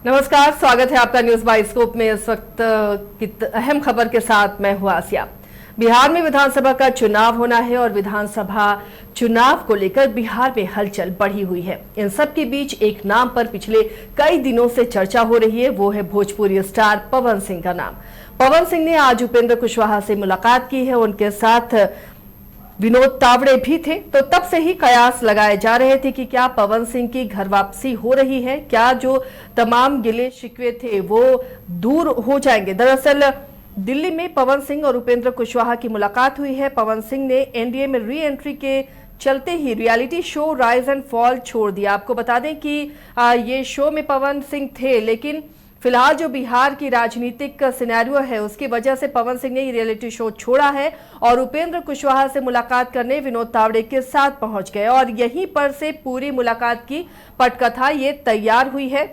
नमस्कार, स्वागत है आपका न्यूज बाइस्कोप में। इस वक्त की अहम खबर के साथ मैं हूं आसिया। बिहार में विधानसभा का चुनाव होना है और विधानसभा चुनाव को लेकर बिहार में हलचल बढ़ी हुई है। इन सब के बीच एक नाम पर पिछले कई दिनों से चर्चा हो रही है, वो है भोजपुरी स्टार पवन सिंह का नाम। पवन सिंह ने आज उपेंद्र कुशवाहा से मुलाकात की है, उनके साथ विनोद तावड़े भी थे। तो तब से ही कयास लगाए जा रहे थे कि क्या पवन सिंह की घर वापसी हो रही है, क्या जो तमाम गिले शिकवे थे वो दूर हो जाएंगे। दरअसल दिल्ली में पवन सिंह और उपेंद्र कुशवाहा की मुलाकात हुई है। पवन सिंह ने एनडीए में री एंट्री के चलते ही reality show rise and fall छोड़ दिया। आपको बता दें कि ये शो में पवन सिंह थे, लेकिन फिलहाल जो बिहार की राजनीतिक सिनेरियो है उसकी वजह से पवन सिंह ने ये रियलिटी शो छोड़ा है और उपेंद्र कुशवाहा से मुलाकात करने विनोद तावड़े के साथ पहुंच गए। और यहीं पर से पूरी मुलाकात की पटकथा ये तैयार हुई है।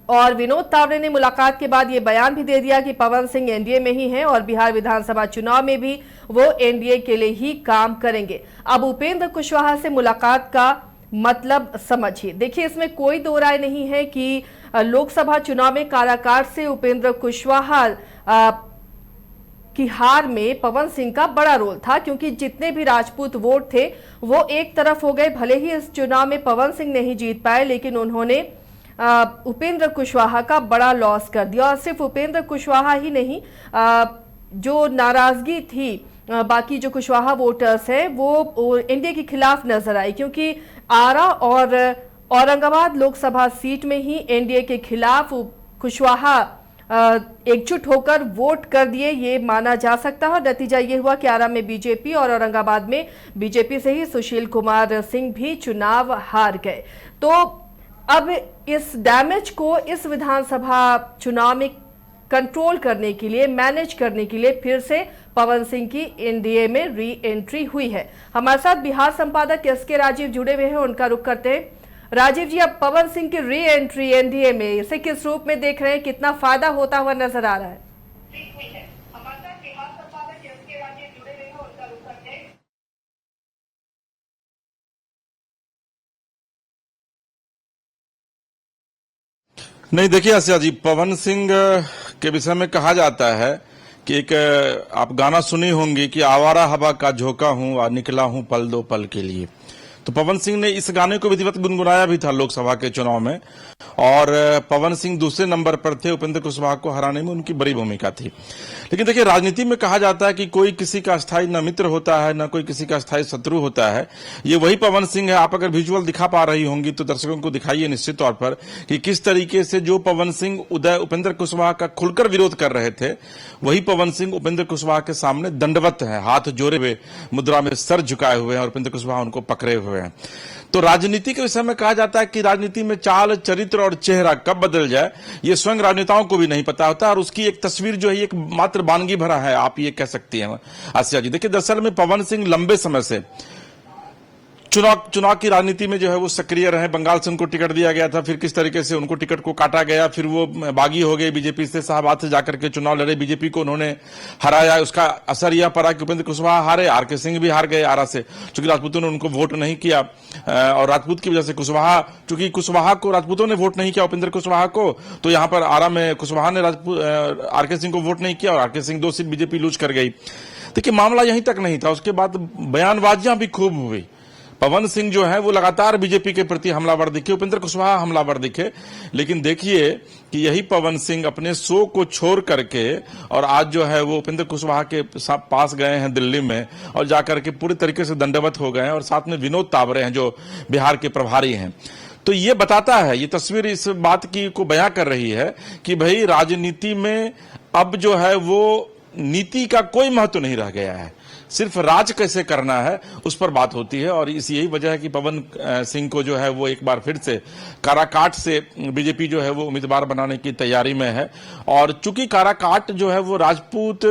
और विनोद तावड़े ने मुलाकात के बाद ये बयान भी दे दिया कि पवन सिंह एनडीए में ही हैं और बिहार विधानसभा चुनाव में भी वो एनडीए के लिए ही काम करेंगे। अब उपेंद्र कुशवाहा से मुलाकात का मतलब समझिए। देखिए, इसमें कोई दो राय नहीं है कि लोकसभा चुनाव में काराकाट से उपेंद्र कुशवाहा की हार में पवन सिंह का बड़ा रोल था, क्योंकि जितने भी राजपूत वोट थे वो एक तरफ हो गए। भले ही इस चुनाव में पवन सिंह नहीं जीत पाए, लेकिन उन्होंने उपेंद्र कुशवाहा का बड़ा लॉस कर दिया। और सिर्फ उपेंद्र कुशवाहा ही नहीं, जो नाराजगी थी बाकी जो कुशवाहा वोटर्स हैं वो एनडीए के खिलाफ नजर आई, क्योंकि आरा और औरंगाबाद लोकसभा सीट में ही एनडीए के खिलाफ कुशवाहा एकजुट होकर वोट कर दिए, ये माना जा सकता है। नतीजा ये हुआ कि आरा में बीजेपी और औरंगाबाद में बीजेपी से ही सुशील कुमार सिंह भी चुनाव हार गए। तो अब इस डैमेज को इस विधानसभा चुनाव में कंट्रोल करने के लिए, मैनेज करने के लिए फिर से पवन सिंह की एनडीए में री एंट्री हुई है। हमारे साथ बिहार संपादक एसके राजीव जुड़े हुए हैं, उनका रुख करते हैं। राजीव जी, अब पवन सिंह की री एंट्री एनडीए में इसे किस रूप में देख रहे हैं, कितना फायदा होता हुआ नजर आ रहा है? नहीं, देखिए आसिया जी, पवन सिंह के विषय में कहा जाता है कि एक आप गाना सुनी होंगी कि आवारा हवा का झोंका हूं और निकला हूं पल दो पल के लिए। तो पवन सिंह ने इस गाने को विधिवत गुनगुनाया भी था लोकसभा के चुनाव में, और पवन सिंह दूसरे नंबर पर थे। उपेंद्र कुशवाहा को हराने में उनकी बड़ी भूमिका थी। लेकिन देखिए, राजनीति में कहा जाता है कि कोई किसी का स्थायी न मित्र होता है, न कोई किसी का स्थायी शत्रु होता है। ये वही पवन सिंह है। आप अगर विजुअल दिखा पा रही होंगी तो दर्शकों को दिखाइए निश्चित तौर पर कि किस तरीके से जो पवन सिंह उपेंद्र कुशवाहा का खुलकर विरोध कर रहे थे, वही पवन सिंह उपेंद्र कुशवाहा के सामने दंडवत है, हाथ जोड़े हुए, मुद्रा में सर झुकाए हुए हैं और उपेंद्र कुशवाहा उनको पकड़े हुए हैं। तो राजनीति के विषय में कहा जाता है कि राजनीति में चाल, चरित्र और चेहरा कब बदल जाए ये स्वयं राजनेताओं को भी नहीं पता होता, और उसकी एक तस्वीर जो है एक मात्र वानगी भरा है, आप ये कह सकती हैं आसिया जी। देखिए, दरअसल में पवन सिंह लंबे समय से चुनाव की राजनीति में जो है वो सक्रिय रहे। बंगाल से उनको टिकट दिया गया था, फिर किस तरीके से उनको टिकट को काटा गया, फिर वो बागी हो गए बीजेपी से, शाहबाद से जाकर के चुनाव लड़े, बीजेपी को उन्होंने हराया। उसका असर यह पड़ा कि उपेंद्र कुशवाहा हारे, आरके सिंह भी हार गए आरा से, चूंकि राजपूतों ने उनको वोट नहीं किया, और राजपूत की वजह से कुशवाहा, चूंकि कुशवाहा को राजपूतों ने वोट नहीं किया उपेंद्र कुशवाहा को, तो यहां पर आरा में कुशवाहा ने आरके सिंह को वोट नहीं किया और RK Singh 2 seat BJP lose कर गई। देखिए, मामला यहीं तक नहीं था, उसके बाद बयानबाजियां भी खूब हुई। पवन सिंह जो है वो लगातार बीजेपी के प्रति हमलावर दिखे, उपेंद्र कुशवाहा हमलावर दिखे। लेकिन देखिए कि यही पवन सिंह अपने शो को छोड़ करके और आज जो है वो उपेंद्र कुशवाहा के पास गए हैं दिल्ली में, और जाकर के पूरी तरीके से दंडवत हो गए हैं, और साथ में विनोद तावड़े हैं जो बिहार के प्रभारी हैं। तो ये बताता है, ये तस्वीर इस बात की को बयां कर रही है कि भाई राजनीति में अब जो है वो नीति का कोई महत्व नहीं रह गया है, सिर्फ राज कैसे करना है उस पर बात होती है। और यही वजह है कि पवन सिंह को जो है वो एक बार फिर से काराकाट से बीजेपी जो है वो उम्मीदवार बनाने की तैयारी में है। और चूंकि काराकाट जो है वो राजपूत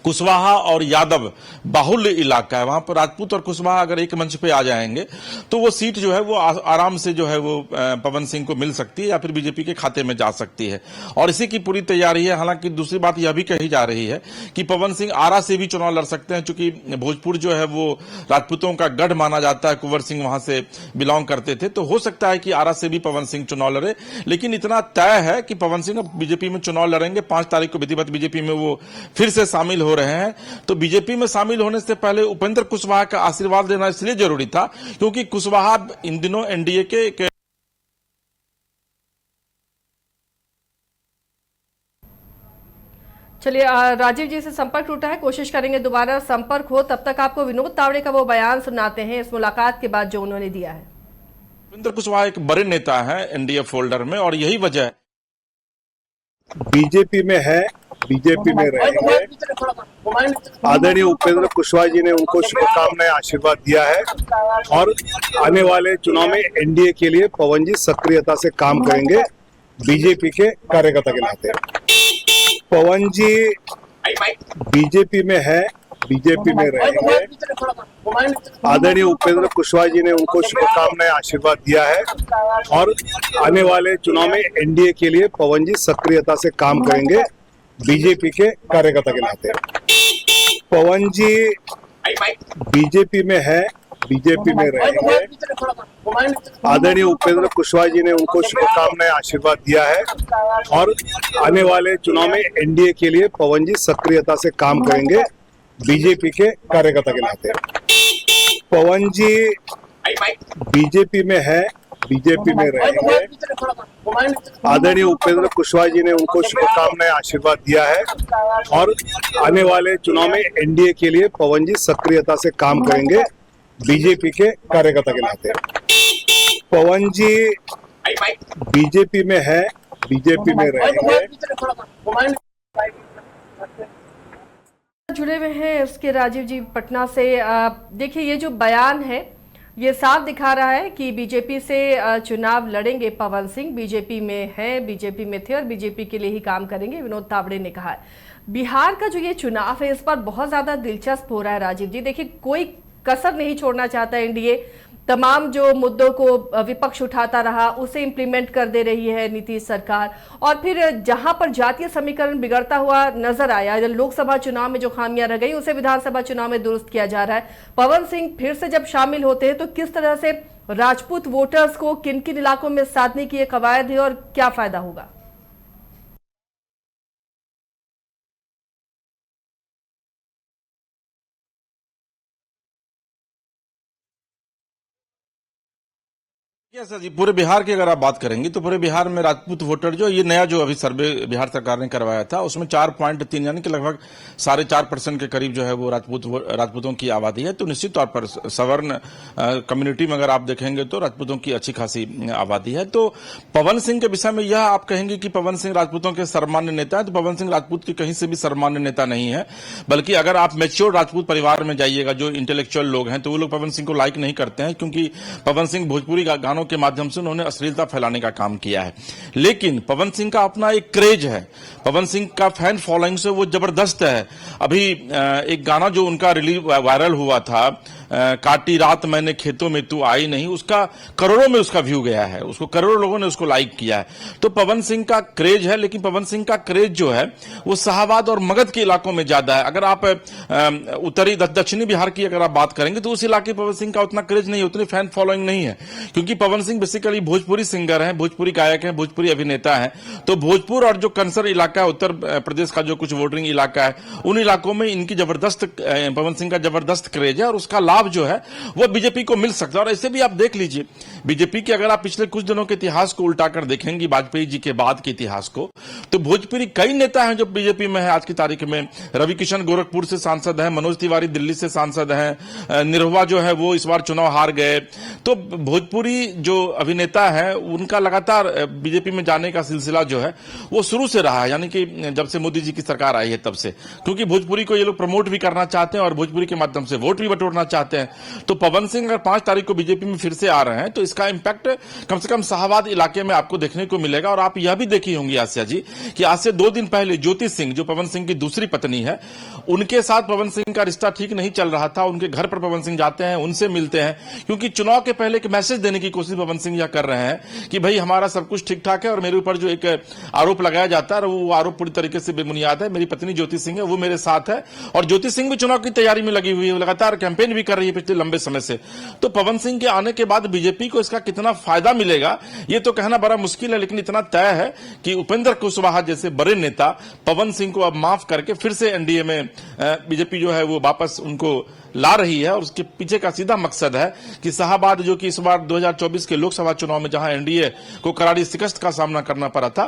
कुशवाहा और यादव बाहुल्य इलाका है, वहां पर राजपूत और कुशवाहा अगर एक मंच पे आ जाएंगे तो वो सीट जो है वो आराम से जो है वो पवन सिंह को मिल सकती है या फिर बीजेपी के खाते में जा सकती है और इसी की पूरी तैयारी है। हालांकि दूसरी बात यह भी कही जा रही है कि पवन सिंह आरा से भी चुनाव लड़ सकते हैं, क्योंकि भोजपुर जो है वो राजपूतों का गढ़ माना जाता है, कुंवर सिंह वहां से बिलोंग करते थे, तो हो सकता है कि आरा से भी पवन सिंह चुनाव लड़े। लेकिन इतना तय है कि पवन सिंह बीजेपी में चुनाव लड़ेंगे, 5 तारीख को विधिवत बीजेपी में वो फिर से शामिल हो रहे हैं। तो बीजेपी में शामिल होने से पहले उपेंद्र कुशवाहा का आशीर्वाद लेना इसलिए जरूरी था क्योंकि कुशवाहा इन दिनों एनडीए के चलिए राजीव जी से संपर्क टूटा है, कोशिश करेंगे दोबारा संपर्क हो। तब तक आपको विनोद तावड़े का वो बयान सुनाते हैं इस मुलाकात के बाद जो उन्होंने दिया है। उपेंद्र कुशवाहा एक बड़े नेता है एनडीए फोल्डर में और यही वजह है बीजेपी में है, बीजेपी में रहेंगे। आदरणीय उपेंद्र कुशवाहा जी ने उनको शुभकामनाएं आशीर्वाद दिया है और आने वाले चुनाव में एनडीए के लिए पवन जी सक्रियता से काम करेंगे बीजेपी के कार्यकर्ता के नाते। पवन जी बीजेपी में है, बीजेपी में रहेंगे। आदरणीय उपेंद्र कुशवाहा जी ने उनको शुभकामनाएं आशीर्वाद दिया है और आने वाले चुनाव में एनडीए के लिए पवन जी सक्रियता से काम करेंगे बीजेपी के कार्यकर्ता के नाते। पवन जी बीजेपी में है, बीजेपी में रहेंगे। आदरणीय उपेंद्र कुशवाहा जी ने उनको शुभकामनाएं आशीर्वाद दिया है और आने वाले चुनाव में एनडीए के लिए पवन जी सक्रियता से काम करेंगे बीजेपी के कार्यकर्ता के नाते। पवन जी बीजेपी में है, बीजेपी में रहेंगे। आदरणीय उपेंद्र कुशवाहा जी ने उनको शुभकामनाएं आशीर्वाद दिया है और आने वाले चुनाव में एनडीए के लिए पवन जी सक्रियता से काम करेंगे बीजेपी के कार्यकर्ता के नाते। पवन जी बीजेपी में है, बीजेपी में रहेंगे। जुड़े हुए हैं इसके राजीव जी पटना से। देखिए ये जो बयान है ये साफ दिखा रहा है कि बीजेपी से चुनाव लड़ेंगे पवन सिंह, बीजेपी में हैं, बीजेपी में थे और बीजेपी के लिए ही काम करेंगे, विनोद तावड़े ने कहा है। बिहार का जो ये चुनाव है इस पर बहुत ज्यादा दिलचस्प हो रहा है राजीव जी। देखिए कोई कसर नहीं छोड़ना चाहता एनडीए, तमाम जो मुद्दों को विपक्ष उठाता रहा उसे इंप्लीमेंट कर दे रही है नीतीश सरकार। और फिर जहां पर जातीय समीकरण बिगड़ता हुआ नजर आया, लोकसभा चुनाव में जो खामियां रह गई उसे विधानसभा चुनाव में दुरुस्त किया जा रहा है। पवन सिंह फिर से जब शामिल होते हैं तो किस तरह से राजपूत वोटर्स को किन किन इलाकों में साधने की एक कवायद है और क्या फायदा होगा? सर जी, पूरे बिहार की अगर आप बात करेंगे तो पूरे बिहार में राजपूत वोटर जो ये नया जो अभी सर्वे बिहार सरकार ने करवाया था उसमें 4.3 यानी कि लगभग 4.5% के करीब जो है वो राजपूतों की आबादी है। तो निश्चित तौर पर सवर्ण कम्युनिटी में अगर आप देखेंगे तो राजपूतों की अच्छी खासी आबादी है। तो पवन सिंह के विषय में यह आप कहेंगे कि पवन सिंह राजपूतों के सर्वमान्य नेता है, तो पवन सिंह राजपूत की कहीं से भी सर्वमान्य नेता नहीं है। बल्कि अगर आप मैच्योर राजपूत परिवार में जाइएगा, जो इंटेलेक्चुअल लोग हैं, तो वो लोग पवन सिंह को लाइक नहीं करते हैं, क्योंकि पवन सिंह भोजपुरी गानों के माध्यम से उन्होंने अश्लीलता फैलाने का काम किया है। लेकिन पवन सिंह का अपना एक क्रेज है, पवन सिंह का फैन फॉलोइंग से वो जबरदस्त है। अभी एक गाना जो उनका रिलीज वायरल हुआ था, काटी रात मैंने खेतों में तू आई नहीं, उसका करोड़ों में उसका व्यू गया है, उसको करोड़ों लोगों ने उसको लाइक किया है। तो पवन सिंह का क्रेज है, लेकिन पवन सिंह का क्रेज जो है वो शाहाबाद और मगध के इलाकों में ज्यादा है। अगर आप उत्तरी दक्षिणी बिहार की अगर आप बात करेंगे तो उस इलाके पवन सिंह का उतना क्रेज नहीं है, उतनी फैन फॉलोइंग नहीं है, क्योंकि पवन सिंह बेसिकली भोजपुरी सिंगर हैं, भोजपुरी गायक हैं, भोजपुरी अभिनेता हैं। तो भोजपुर और जो कंसर इलाका है, उत्तर प्रदेश का जो कुछ वोटिंग इलाका है, उन इलाकों में इनकी जबरदस्त पवन सिंह का जबरदस्त क्रेज है और उसका लाभ जो है वो बीजेपी को मिल सकता है। और ऐसे भी आप देख लीजिए बीजेपी के अगर आप पिछले कुछ दिनों के इतिहास को उल्टाकर देखेंगे, वाजपेयी जी के बाद के इतिहास को, तो भोजपुरी कई नेता हैं जो बीजेपी में है आज की तारीख में। रवि किशन गोरखपुर से सांसद हैं, मनोज तिवारी दिल्ली से सांसद हैं, निरहुआ जो है वो इस बार चुनाव हार गए। तो भोजपुरी जो अभिनेता है उनका लगातार बीजेपी में जाने का सिलसिला जो है वो शुरू से रहा है, यानी कि जब से मोदी जी की सरकार आई है तब से, क्योंकि भोजपुरी को ये लोग प्रमोट भी करना चाहते हैं और भोजपुरी के माध्यम से वोट भी बटोरना चाहते हैं। चाहते हैं। तो पवन सिंह अगर 5 तारीख को बीजेपी में फिर से आ रहे हैं तो इसका इंपैक्ट कम से कम शाहबाद इलाके में आपको देखने को मिलेगा। और आप यह भी देखी होंगी आसिया जी कि आज से 2 दिन पहले ज्योति सिंह, जो पवन सिंह की दूसरी पत्नी है, उनके साथ पवन सिंह का रिश्ता ठीक नहीं चल रहा था। उनके घर पर पवन सिंह जाते हैं, उनसे मिलते हैं, क्योंकि चुनाव के पहले एक मैसेज देने की कोशिश पवन सिंह यह कर रहे हैं कि भाई हमारा सब कुछ ठीक ठाक है और मेरे ऊपर जो एक आरोप लगाया जाता है वो आरोप पूरी तरीके से बेबुनियाद है। मेरी पत्नी ज्योति सिंह है, वो मेरे साथ है और ज्योति सिंह भी चुनाव की तैयारी में लगी हुई है, लगातार कैंपेन भी कर रही है पिछले लंबे समय से। तो पवन सिंह के आने के बाद बीजेपी को इसका कितना फायदा मिलेगा ये तो कहना बड़ा मुश्किल है, लेकिन इतना तय है कि उपेंद्र कुशवाहा जैसे बड़े नेता पवन सिंह को अब माफ करके फिर से एनडीए में बीजेपी जो है वो वापस उनको ला रही है। और उसके पीछे का सीधा मकसद है कि शाहबाद, जो कि इस बार 2024 के लोकसभा चुनाव में जहां एनडीए को करारी शिकस्त का सामना करना पड़ा था,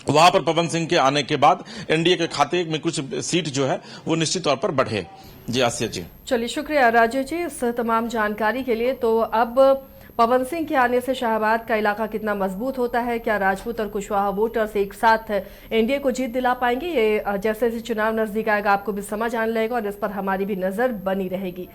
वहां पर पवन सिंह के आने के बाद एनडीए के खाते में कुछ सीट जो है वो निश्चित तौर पर बढ़े। जी आसिया जी। चलिए, शुक्रिया राजेश जी इस तमाम जानकारी के लिए। तो अब पवन सिंह के आने से शाहबाद का इलाका कितना मजबूत होता है, क्या राजपूत और कुशवाहा वोटर्स एक साथ एनडीए को जीत दिला पाएंगे, ये जैसे जैसे चुनाव नजदीक आएगा आपको भी समझ आने लगेगा और इस पर हमारी भी नजर बनी रहेगी।